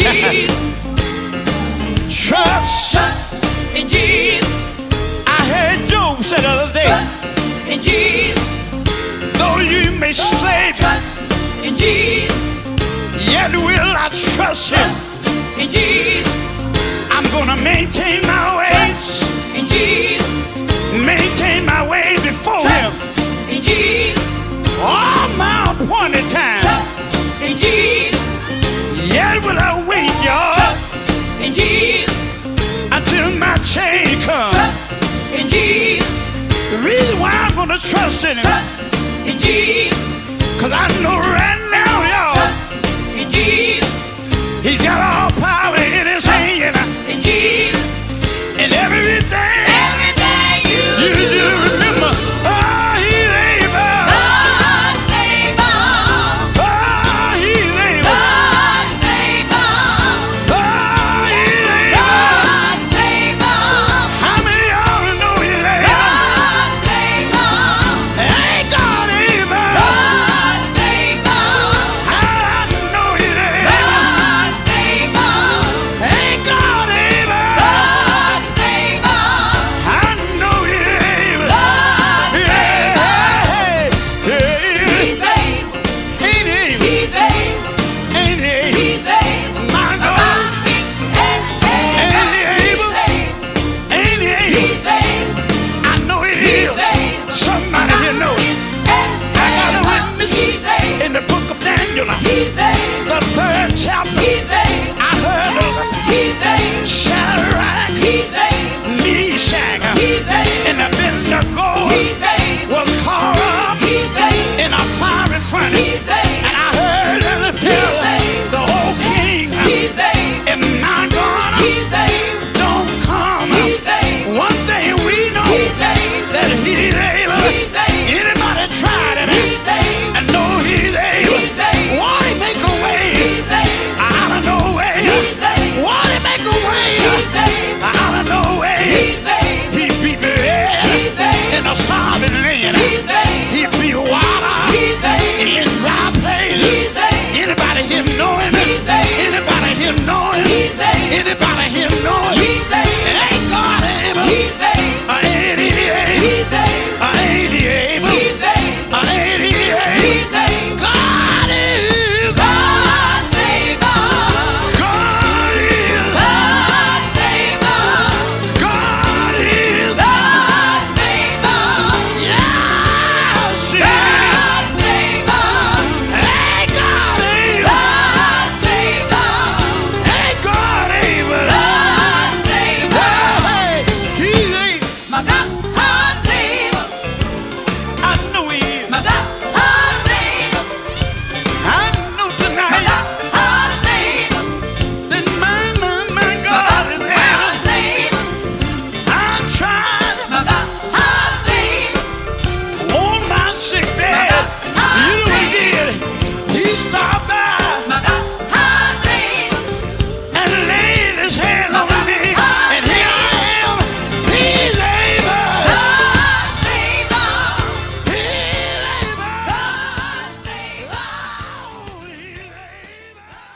in Jesus. Trust In Jesus. I heard Job say the other day, Trust in Jesus. though you may slay me, Trust in Jesus. yet will I trust him. Trust in Jesus. I'm gonna maintain my ways, In Jesus. maintain my way before him. Trust in Jesus. All my appointed time, Trust in Jesus. yet will I wait, y'all, Trust in Jesus. until my change comes. Trust in Jesus. The reason why I'm gonna trust in him, Trust in Jesus. 'cause I know right